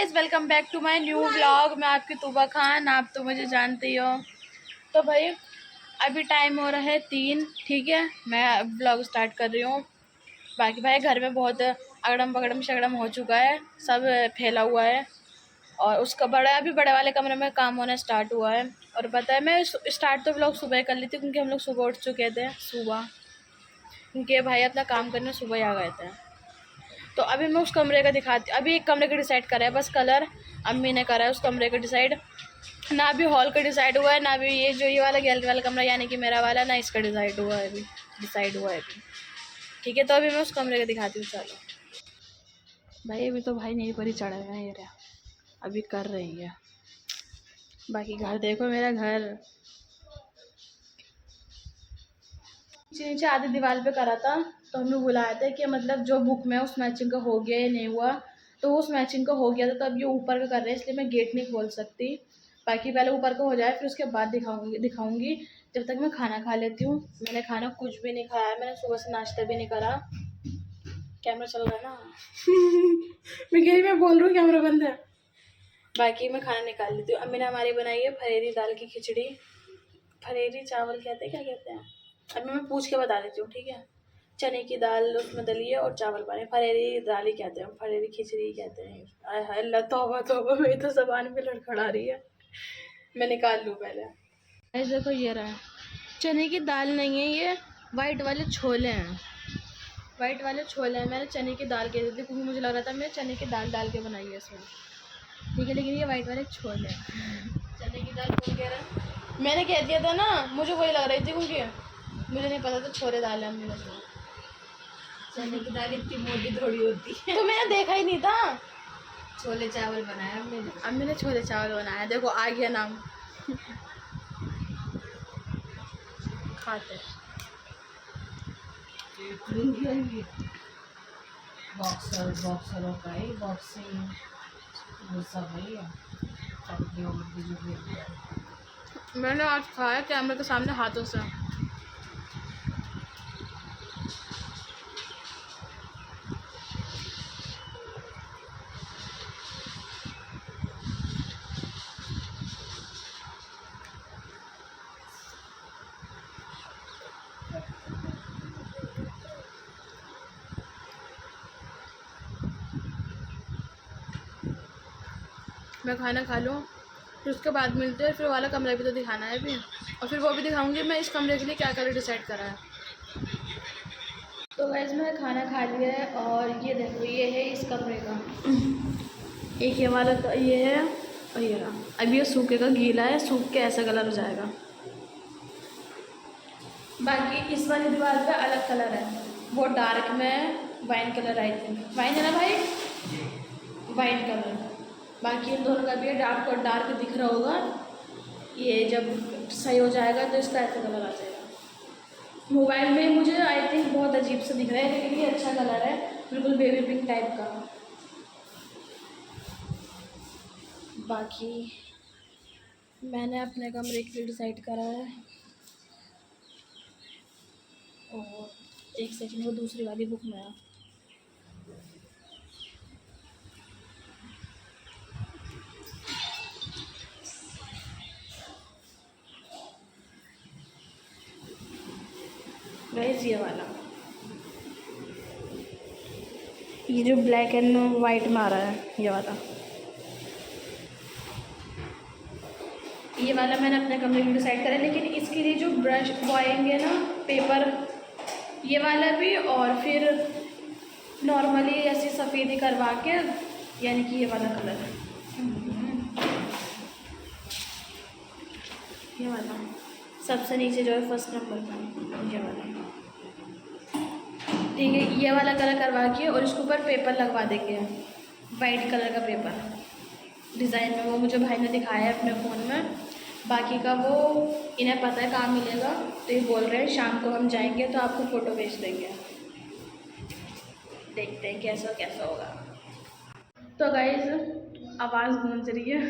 Guys, welcome back to my new vlog. मैं आपकी तूबा खान, आप तो मुझे जानते ही हो। तो भाई अभी टाइम हो रहा है 3, ठीक है। मैं व्लॉग स्टार्ट कर रही हूँ। बाकी भाई घर में बहुत अगड़म बगड़म शगड़म हो चुका है, सब फैला हुआ है। और उसका अभी बड़े वाले कमरे में काम होना स्टार्ट हुआ है। और पता है, मैं स्टार्ट तो व्लॉग सुबह कर ली थी, क्योंकि हम लोग सुबह उठ चुके थे सुबह, क्योंकि भाई अपना काम करने सुबह ही आ गए थे। तो अभी मैं उस कमरे का दिखाती, अभी एक कमरे का डिसाइड करा है बस, कलर अम्मी ने करा है उस कमरे का डिसाइड। ना अभी हॉल का डिसाइड हुआ है, ना अभी ये वाला गैलरी वाला कमरा यानी कि मेरा वाला, ना इसका डिसाइड हुआ है अभी। ठीक है, तो अभी मैं उस कमरे का दिखाती हूँ। चलो भाई, अभी तो भाई यहीं पर ही चढ़े हुए हैं, ये रहा अभी कर रही है। बाकी घर देखो, मेरा घर नीचे आधी दीवार पे करा था। तो हमें बुलाया था कि मतलब जो बुक में उस मैचिंग का हो गया या नहीं हुआ, तो उस मैचिंग का हो गया था। तो अब ये ऊपर का कर रहे हैं, इसलिए मैं गेट नहीं खोल सकती। बाकी पहले ऊपर का हो जाए, फिर उसके बाद दिखाऊंगी। जब तक मैं खाना खा लेती हूँ। मैंने खाना कुछ भी नहीं खाया, मैंने सुबह से नाश्ता भी नहीं करा। कैमरा चल रहा है ना मैं बोल रही हूँ कैमरा बंद है। बाकी मैं खाना निकाल लेती हूँ। अम्मी ने हमारी बनाई है फरेरी दाल की खिचड़ी, फरेरी चावल कहते हैं, क्या कहते हैं अभी मैं पूछ के बता देती हूँ, ठीक है। चने की दाल उसमें दली है और चावल बने, फरेरी दाल ही कहते हैं, फरेरी खिचड़ी कहते हैं। आय हाय अल्लाह, तौबा तौबा, मेरी तो ज़बान पे लड़खड़ा रही है। मैं निकाल लूँ पहले। ऐसे देखो, ये रहा है, चने की दाल नहीं है ये, वाइट वाले छोले हैं। वाइट वाले छोले हैं, मैंने चने की दाल कह दी थी, क्योंकि मुझे लग रहा था मैं चने की दाल डाल के बनाई है इसमें, ठीक है। लेकिन ये वाइट वाले छोले हैं। चने की दाल कौन कह रहा है? मैंने कह दिया था ना, मुझे वही लग रही थी, क्योंकि मुझे नहीं पता था छोले दाल है। अम्मी ने चने की दाल इतनी मोटी थोड़ी होती है। तो मैंने देखा ही नहीं था। छोले चावल बनाया अम्मी ने छोले चावल बनाया, देखो आ गया नाम। खाते बॉक्सरों का ही बॉक्सिंग वो सब है। मैंने आज खाया कैमरे के सामने हाथों से। मैं खाना खा लूँ, फिर उसके बाद मिलते हैं। फिर वाला कमरा भी तो दिखाना है अभी, और फिर वो भी दिखाऊंगी मैं इस कमरे के लिए क्या क्या डिसाइड करा है। तो गाइस, मैं खाना खा लिया है, और ये देखो, ये है इस कमरे का। एक ये वाला तो ये है, और ये रहा। अभी ये सूखेगा, गीला है, सूख के ऐसा कलर हो जाएगा। बाकी इस वाली दीवार पे अलग कलर है, वो डार्क में वाइन कलर आई थी, वाइन है ना भाई, वाइन कलर। बाकी इन दोनों का भी डार्क और डार्क दिख रहा होगा। ये जब सही हो जाएगा तो इसका ऐसा कलर आ जाएगा। मोबाइल में मुझे आई थिंक बहुत अजीब सा दिख रहा है, लेकिन ये अच्छा कलर है, बिल्कुल बेबी पिंक टाइप का। बाकी मैंने अपने कमरे के लिए डिसाइड करा है। और एक सेकंड, वो दूसरी वाली बुक में है। गाइस, ये वाला, ये जो ब्लैक एंड वाइट में आ रहा है, ये वाला मैंने अपने कमरे में डिसाइड करा है। लेकिन इसके लिए जो ब्रश वो आएंगे ना, पेपर, ये वाला भी, और फिर नॉर्मली ऐसी सफ़ेदी करवा के, यानी कि ये वाला कलर है, ये वाला सबसे नीचे जो है फर्स्ट नंबर का, ये वाला, ठीक है। ये वाला कलर करवा के, और इसके ऊपर पेपर लगवा देंगे, वाइट कलर का पेपर डिज़ाइन में। वो मुझे भाई ने दिखाया है अपने फ़ोन में। बाकी का वो इन्हें पता है कहाँ मिलेगा, तो ये बोल रहे हैं शाम को हम जाएंगे तो आपको फ़ोटो भेज देंगे, देखते हैं कैसा होगा। तो गाइस, आवाज़ गूंज रही है।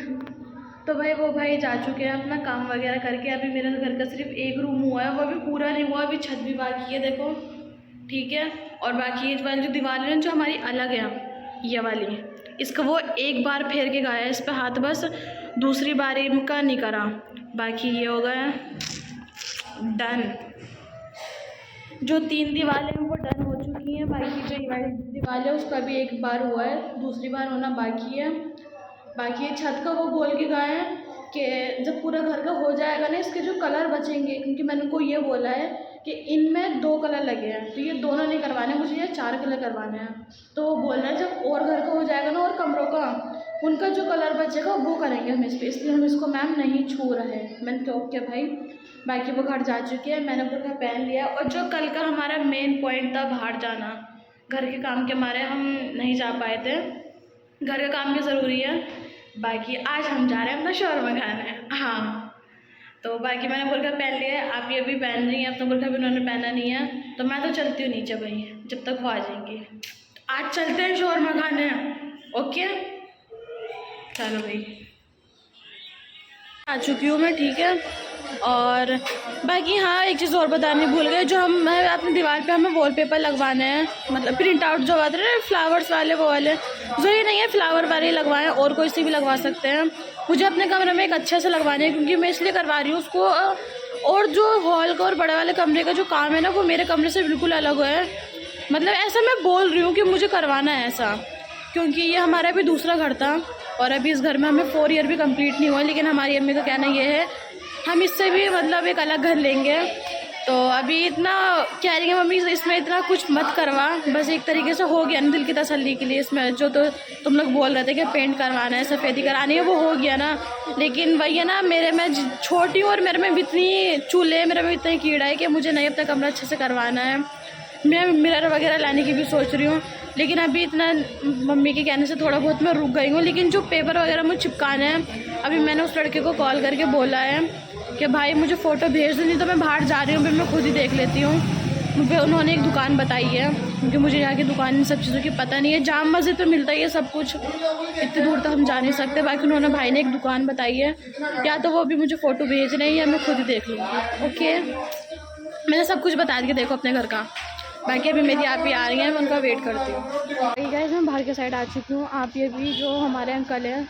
तो भाई वो भाई जा चुके हैं अपना काम वगैरह करके। अभी मेरे घर का सिर्फ एक रूम हुआ है, वो भी पूरा नहीं हुआ, अभी छत भी बाकी है, देखो, ठीक है। और बाकी ये वाली जो दीवार है जो हमारी अलग है, ये वाली, इसका वो एक बार फेर के गया है इस पे हाथ, बस दूसरी बार इनका नहीं करा। बाकी ये हो गया डन। जो 3 दीवारें हैं वो डन हो चुकी हैं। बाकी जो ये वाली दीवार है उसका भी एक बार हुआ है, दूसरी बार होना बाकी है। बाकी ये छत का वो बोल के गए हैं कि जब पूरा घर का हो जाएगा ना, इसके जो कलर बचेंगे, क्योंकि मैंने उनको ये बोला है कि इनमें 2 कलर लगे हैं, तो ये दोनों नहीं करवाने, मुझे ये 4 कलर करवाने हैं। तो वो बोल रहे हैं जब और घर का हो जाएगा ना, और कमरों का, उनका जो कलर बचेगा वो करेंगे हम इस पर, इसलिए हम इसको मैम नहीं छू रहे। मैंने तो ओके भाई। बाकी वो घर जा चुकी है, मैंने बुर्का पहन लिया। और जो कल का हमारा मेन पॉइंट था बाहर जाना, घर के काम के मारे हम नहीं जा पाए थे, घर का काम भी ज़रूरी है। बाकी आज हम जा रहे हैं अपना शौरमा खाने। हाँ, तो बाकी मैंने बुर्का पहन लिया है, आप ये भी पहन रही हैं। अब तो बुर्का भी उन्होंने पहना नहीं है, तो मैं तो चलती हूँ नीचे भाई, जब तक वो आ जाएंगी। आज चलते हैं शौरमा खाने, ओके चलो भाई। आ चुकी हूँ मैं, ठीक है। और बाकी हाँ, एक चीज़ और बताने भूल गए, जो हम अपनी दीवार पे हमें वॉलपेपर लगवाने हैं, मतलब प्रिंट आउट जो आते हैं फ्लावर्स वाले, वो वाले जो ये नहीं है फ्लावर वाले लगवाएं, और कोई सी भी लगवा सकते हैं। मुझे अपने कमरे में एक अच्छे से लगवाने हैं, क्योंकि मैं इसलिए करवा रही हूँ उसको। और जो हॉल का और बड़े वाले कमरे का जो काम है ना, वो मेरे कमरे से बिल्कुल अलग है। मतलब ऐसा मैं बोल रही हूँ कि मुझे करवाना है ऐसा, क्योंकि ये हमारा भी दूसरा घर था और अभी इस घर में हमें 4 ईयर भी कंप्लीट नहीं हुआ। लेकिन हमारी अम्मी का कहना ये है हम इससे भी मतलब एक अलग घर लेंगे। तो अभी इतना कह रही है मम्मी इसमें इतना कुछ मत करवा, बस एक तरीके से हो गया ना दिल की तसल्ली के लिए। इसमें जो तो तुम लोग बोल रहे थे कि पेंट करवाना है, सफ़ेदी करानी है, वो हो गया ना। लेकिन वही है ना, मेरे में छोटी हूँ और मेरे में भी इतनी चूल्हे, मेरे में इतना कीड़ा है कि मुझे नहीं अब तक कमरा अच्छे से करवाना है। मैं मिरर वगैरह लाने की भी सोच रही हूँ, लेकिन अभी इतना मम्मी के कहने से थोड़ा बहुत मैं रुक गई हूँ। लेकिन जो पेपर वगैरह मुझे चिपकाने हैं, अभी मैंने उस लड़के को कॉल करके बोला है कि भाई मुझे फ़ोटो भेज दो, नहीं तो मैं बाहर जा रही हूँ, फिर मैं खुद ही देख लेती हूँ। मुझे उन्होंने एक दुकान बताई है, क्योंकि मुझे यहाँ की दुकान इन सब चीज़ों की पता नहीं है। जाम मस्जिद पे मिलता ही है सब कुछ, इतनी दूर तक हम जा नहीं सकते। बाकी उन्होंने भाई ने एक दुकान बताई है, या तो वो अभी मुझे फ़ोटो भेज रहे हैं या मैं खुद ही देख लूँगी। ओके, मैंने सब कुछ बता दिया देखो अपने घर का। बाकी अभी मेरी आप ही आ रही हैं, मैं उनका वेट करती हूँ। गाइस मैं बाहर के साइड आ चुकी हूँ। आप ये भी जो हमारे अंकल हैं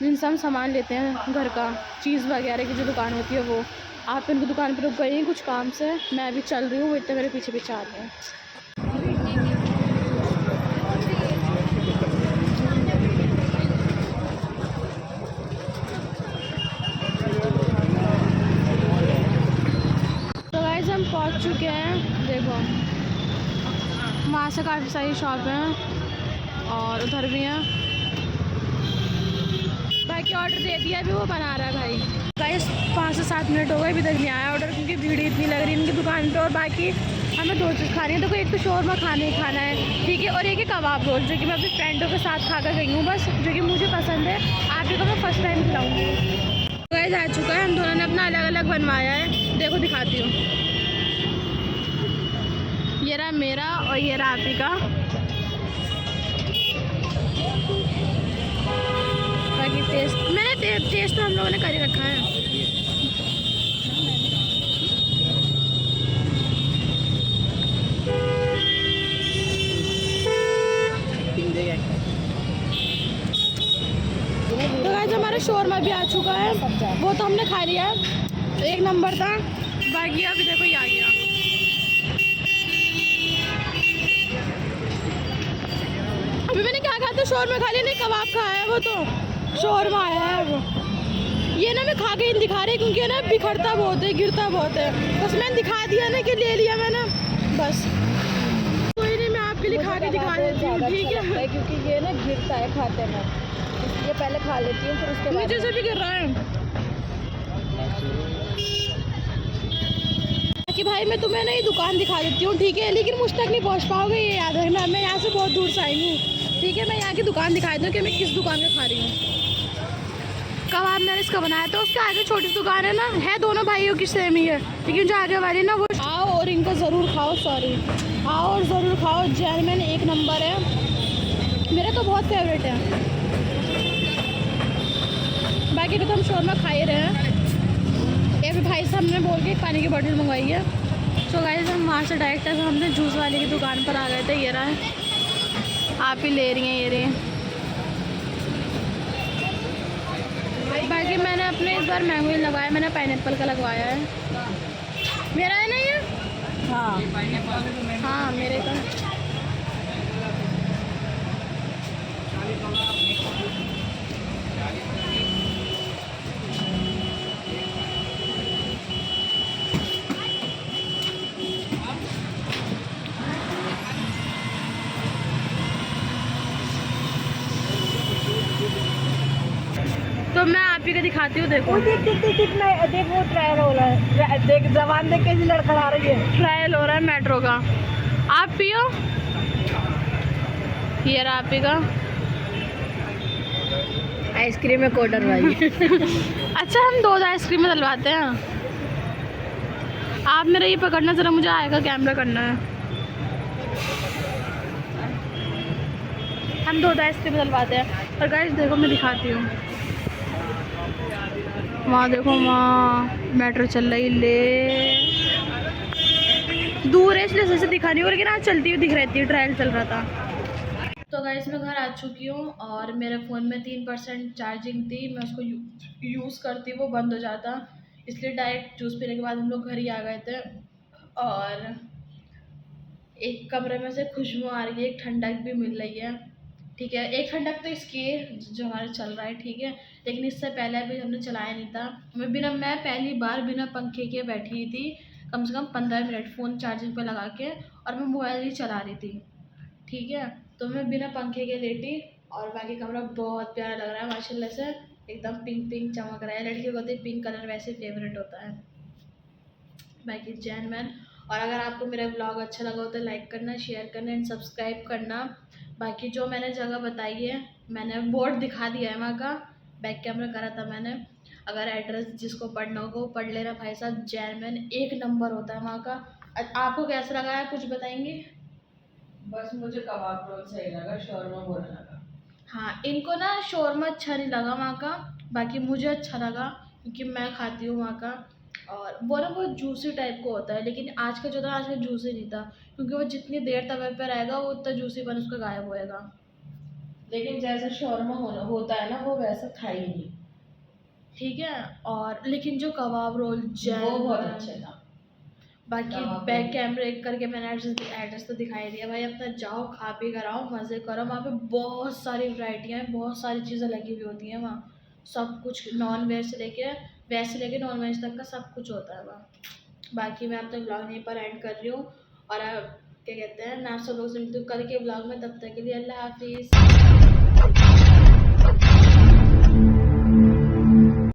जिनसे हम सामान लेते हैं घर का, चीज़ वगैरह की जो दुकान होती है, वो आप इनकी दुकान पर रुक गई हैं कुछ काम से। मैं अभी चल रही हूँ, वो इतने मेरे पीछे पीछे आ रहे हैं। तो गाइस हम पहुँच चुके हैं, देखो वहाँ से काफ़ी सारी शॉप हैं और उधर भी हैं। बाकी ऑर्डर दे दिया, अभी वो बना रहा है भाई। गाइस 5 से 7 मिनट हो गए, अभी तक नहीं आया ऑर्डर, क्योंकि भीड़ इतनी लग रही है इनकी दुकान पे। और बाकी हमें 2 चीज़ खानी है, देखो एक तो शौरमा खाना है, ठीक है, और एक है कबाब रोल, जो कि मैं अपनी फ्रेंडों के साथ खा कर गई हूँ बस, जो कि मुझे पसंद है। आप को मैं फर्स्ट टाइम खिलाऊँगी। गाइस आ चुका है, हम दोनों ने अपना अलग अलग बनवाया है, देखो दिखाती हूँ। ये रहा मेरा और ये रहा आपी का। बाकी टेस्ट तो हम लोगों ने कर ही रखा है। तो गाइस हमारा शौरमा भी आ चुका है, वो तो हमने खा लिया, 1 नंबर था। बाकी अभी देखो ये आ गया। अभी मैंने क्या खाया था, शौरमा खा लिया, नहीं कबाब खाया है, वो तो शौरमा आया है वो। ये ना मैं खा के इन दिखा रही, क्योंकि ना बिखरता बहुत है, गिरता बहुत है, बस मैंने दिखा दिया ना कि ले लिया मैंने, बस कोई नहीं, मैं आपके लिए खा के दिखा देती हूँ, ठीक है, क्योंकि ये ना गिरता है खाते में, ये पहले खा लेती हूँ फिर उसके बाद। नीचे से भी गिर रहा है। कि भाई मैं तुम्हें ना ये दुकान दिखा देती हूँ, ठीक है, लेकिन मुझ तक नहीं पहुँच पाओगे, ये याद रखना। मैं यहाँ से बहुत दूर से आई हूँ, ठीक है। मैं यहाँ की दुकान दिखा दूँ कि मैं किस दुकान में खा रही हूँ। कबाब मैंने इसका बनाया था, उसके आगे छोटी सी दुकान है ना, है दोनों भाइयों की सेम ही है, लेकिन जो आगे वाली ना वो आओ और इनको ज़रूर खाओ, सॉरी आओ और ज़रूर खाओ, जैनमैन 1 नंबर है, मेरा तो बहुत फेवरेट है। बाकी तो हम शौरमा खा ही रहे हैं। ये भी भाई साहब ने बोल के एक पानी की बोतल मंगवाई है। तो गाइस हम वहाँ से डायरेक्ट हमने जूस वाले की दुकान पर आ गए थे, ये रहा है, आप ही ले रही हैं, ये रही हैं। बाकी मैंने अपने इस बार मैंगो नहीं लगवाया, मैंने पाइनएप्पल का लगवाया है। मेरा है ना ये? हाँ हाँ मेरे का। तो मैं आप ही को दिखाती हूँ, देखो। देख देख देख देख मैं देख वो ट्रायल हो रहा है, देख जवान देख कैसी लड़खड़ा रही है। ट्रायल हो रहा है मेट्रो का। आप पियो, ये रहा आप ही का। आइसक्रीम में कोडर भाई। अच्छा हम 2 आइसक्रीम डलवाते हैं। आप मेरा ये पकड़ना ज़रा, मुझे आएगा कैमरा करना है। हम 2 आइसक्रीम डलवाते हैं। और गाइस देखो मैं दिखाती हूँ, वहाँ देखो, वहाँ मेट्रो चल रही ले, दूर है इसलिए सही से दिखा नहीं हो, लेकिन आज चलती हुई दिख रही थी, ट्रायल चल रहा था। तो गाइस मैं घर आ चुकी हूँ और मेरे फ़ोन में 3% चार्जिंग थी। मैं उसको यूज़ करती, वो बंद हो जाता, इसलिए डायरेक्ट जूस पीने के बाद हम लोग घर ही आ गए थे। और एक कमरे में से खुशबू आ रही है, एक ठंडक भी मिल रही है, ठीक है। एक ठंडक तो इसकी है जो हमारा चल रहा है, ठीक है, लेकिन इससे पहले भी हमने चलाया नहीं था। मैं पहली बार बिना पंखे के बैठी थी कम से कम 15 मिनट फ़ोन चार्जिंग पे लगा के, और मैं मोबाइल ही चला रही थी, ठीक है। तो मैं बिना पंखे के लेटी, और बाकी कमरा बहुत प्यारा लग रहा है माशाल्लाह से, एकदम पिंक पिंक चमक रहा है। लड़कियों को तो पिंक कलर वैसे फेवरेट होता है। बाकी जैन मैन। और अगर आपको मेरा ब्लॉग अच्छा लगा हो तो लाइक करना, शेयर करना एंड सब्सक्राइब करना। बाकी जो मैंने जगह बताई है, मैंने बोर्ड दिखा दिया है वहाँ का, बैक कैमरा करा था मैंने। अगर एड्रेस जिसको पढ़ना होगा वो पढ़ लेना भाई साहब, जैन मैन 1 नंबर होता है वहाँ का। आपको कैसा लगा है, कुछ बताएंगे? बस मुझे कबाब रोल सही लगा, शौरमा बुरा लगा। हाँ, इनको ना शौरमा अच्छा नहीं लगा वहाँ का, बाकी मुझे अच्छा लगा क्योंकि मैं खाती हूँ वहाँ का। और वो ना बहुत जूसी टाइप का होता है, लेकिन आज का जो था, आज का जूसी नहीं था, क्योंकि वो जितनी देर तवे पे रहेगा वो उतना जूसी बन उसका गायब होएगा। लेकिन जैसा शौरमा होता है ना, वो वैसा था ही नहीं, ठीक है। और लेकिन जो कबाब रोल वो बहुत अच्छा था। बाकी बैक कैमरे करके मैंने एड्रेस तो दिखाई दिया भाई, अपना जाओ खा पी कर आओ, मज़े करो। वहाँ पे बहुत सारी वैरायटियाँ हैं, बहुत सारी चीज़ें लगी हुई होती हैं वहाँ, सब कुछ नॉन वेज से लेके वेज से लेके नॉन वेज तक का सब कुछ होता है वहाँ। बाकी मैं अपना ब्लॉग यहीं पर एंड कर रही हूँ, और क्या कहते हैं, मैं आप सब लोग से मिलती हूँ कल के ब्लॉग में। तब तक के लिए अल्लाह हाफिज़।